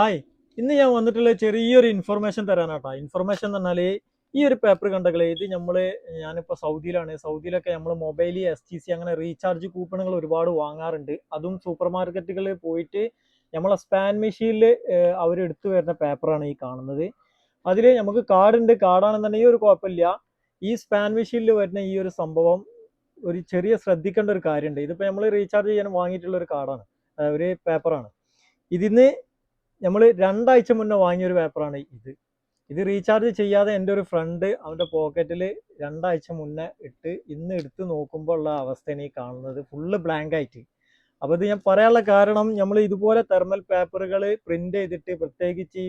Hi. ഇന്ന് ഞാൻ വന്നിട്ടുള്ള ചെറിയൊരു ഇൻഫർമേഷൻ തരാനാട്ടാ. ഇൻഫർമേഷൻ എന്ന് പറഞ്ഞാല് ഈ ഒരു പേപ്പർ കണ്ടകളെ ഇത് ഞാനിപ്പോൾ സൗദിയിലാണ്. സൗദിയിലൊക്കെ നമ്മൾ മൊബൈൽ STC അങ്ങനെ റീചാർജ് കൂപ്പണുകൾ ഒരുപാട് വാങ്ങാറുണ്ട്. അതും സൂപ്പർ മാർക്കറ്റുകളിൽ പോയിട്ട് നമ്മളെ സ്പാൻ മെഷീനിൽ അവർ എടുത്തു വരുന്ന പേപ്പറാണ് ഈ കാണുന്നത്. അതിൽ നമുക്ക് കാർഡുണ്ട്. കാർഡാണെന്നുണ്ടെങ്കിൽ ഒരു കുഴപ്പമില്ല. ഈ സ്പാൻ മെഷീനിൽ വരുന്ന ഈ ഒരു സംഭവം ഒരു ചെറിയ ശ്രദ്ധിക്കേണ്ട ഒരു കാര്യമുണ്ട്. ഇതിപ്പോൾ നമ്മൾ റീചാർജ് ചെയ്യാൻ വാങ്ങിയിട്ടുള്ള ഒരു കാർഡാണ്, ഒരു പേപ്പറാണ്. ഇതിന്ന് നമ്മൾ 2 ആഴ്ച മുന്നേ വാങ്ങിയൊരു പേപ്പറാണ് ഇത്. ഇത് റീചാർജ് ചെയ്യാതെ എൻ്റെ ഒരു ഫ്രണ്ട് അവൻ്റെ പോക്കറ്റിൽ 2 ആഴ്ച മുന്നേ ഇട്ട് ഇന്ന് എടുത്ത് നോക്കുമ്പോൾ ഉള്ള അവസ്ഥയാണ് ഈ കാണുന്നത്. ഫുള്ള് ബ്ലാങ്ക് ആയിട്ട്. അപ്പോൾ ഇത് ഞാൻ പറയാനുള്ള കാരണം, നമ്മൾ ഇതുപോലെ തെർമൽ പേപ്പറുകൾ പ്രിന്റ് ചെയ്തിട്ട്, പ്രത്യേകിച്ച് ഈ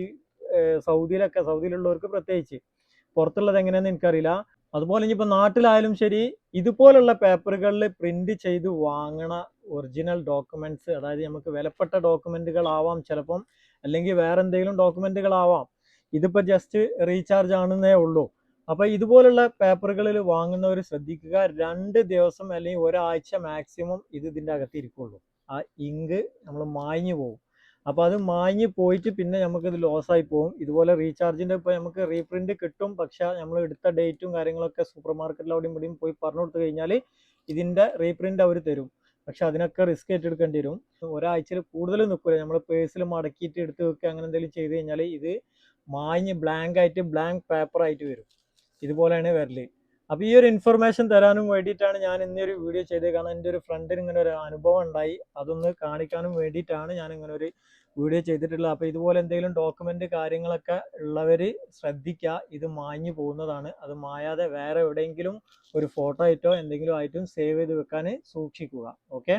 സൗദിയിലുള്ളവർക്ക് പ്രത്യേകിച്ച്, പുറത്തുള്ളത് എങ്ങനെയാണെന്ന് എനിക്കറിയില്ല. അതുപോലെ ഇനിയിപ്പോൾ നാട്ടിലായാലും ശരി, ഇതുപോലുള്ള പേപ്പറുകളിൽ പ്രിന്റ് ചെയ്ത് വാങ്ങണ ഒറിജിനൽ ഡോക്യുമെന്റ്സ്, അതായത് നമുക്ക് വിലപ്പെട്ട ഡോക്യുമെന്റുകളാവാം ചിലപ്പം, അല്ലെങ്കിൽ വേറെ എന്തെങ്കിലും ഡോക്യുമെന്റുകളാവാം. ഇതിപ്പോൾ ജസ്റ്റ് റീചാർജ് ആണെന്നേ ഉള്ളൂ. അപ്പോൾ ഇതുപോലുള്ള പേപ്പറുകളിൽ വാങ്ങുന്നവർ ശ്രദ്ധിക്കുക, 2 ദിവസം അല്ലെങ്കിൽ ഒരാഴ്ച മാക്സിമം ഇതിൻ്റെ അകത്ത് ഇരിക്കുള്ളൂ. ആ ഇങ്ക് നമ്മൾ മായ്ഞ്ഞു പോകും. അപ്പോൾ അത് മാഞ്ഞ് പോയിട്ട് പിന്നെ നമുക്കിത് ലോസായി പോകും. ഇതുപോലെ റീചാർജിൻ്റെ ഇപ്പോൾ നമുക്ക് റീപ്രിന്റ് കിട്ടും, പക്ഷെ നമ്മൾ എടുത്ത ഡേറ്റും കാര്യങ്ങളൊക്കെ സൂപ്പർ മാർക്കറ്റിൽ അവിടെയും ഇവിടെയും പോയി പറഞ്ഞു കൊടുത്തു കഴിഞ്ഞാൽ ഇതിൻ്റെ റീപ്രിന്റ് അവർ തരും. പക്ഷെ അതിനൊക്കെ റിസ്ക് ഏറ്റെടുക്കേണ്ടി വരും. ഒരാഴ്ചയിൽ കൂടുതൽ നിൽക്കില്ല. നമ്മൾ പേഴ്സിൽ മടക്കിയിട്ട് എടുത്ത് വെക്കുക അങ്ങനെ എന്തെങ്കിലും ചെയ്ത് കഴിഞ്ഞാൽ ഇത് മാഞ്ഞ് ബ്ലാങ്ക് ആയിട്ട്, ബ്ലാങ്ക് പേപ്പർ ആയിട്ട് വരും. ഇതുപോലെയാണ് വരല്. അപ്പോൾ ഈ ഒരു ഇൻഫർമേഷൻ തരാനും വേണ്ടിയിട്ടാണ് ഞാൻ ഇന്നൊരു വീഡിയോ ചെയ്തത്. കാരണം എൻ്റെ ഒരു ഫ്രണ്ടിന് ഇങ്ങനെ ഒരു അനുഭവം ഉണ്ടായി, അതൊന്ന് കാണിക്കാനും വേണ്ടിയിട്ടാണ് ഞാൻ ഇങ്ങനെ ഒരു വീഡിയോ ചെയ്തിട്ടുള്ളത്. അപ്പോൾ ഇതുപോലെ എന്തെങ്കിലും ഡോക്യുമെന്റ് കാര്യങ്ങളൊക്കെ ഉള്ളവർ ശ്രദ്ധിക്കുക, ഇത് മാഞ്ഞു പോകുന്നതാണ്. അത് മായാതെ വേറെ എവിടെയെങ്കിലും ഒരു ഫോട്ടോ ആയിട്ടോ എന്തെങ്കിലും ആയിട്ടും സേവ് ചെയ്ത് വെക്കാൻ സൂക്ഷിക്കുക. ഓക്കെ.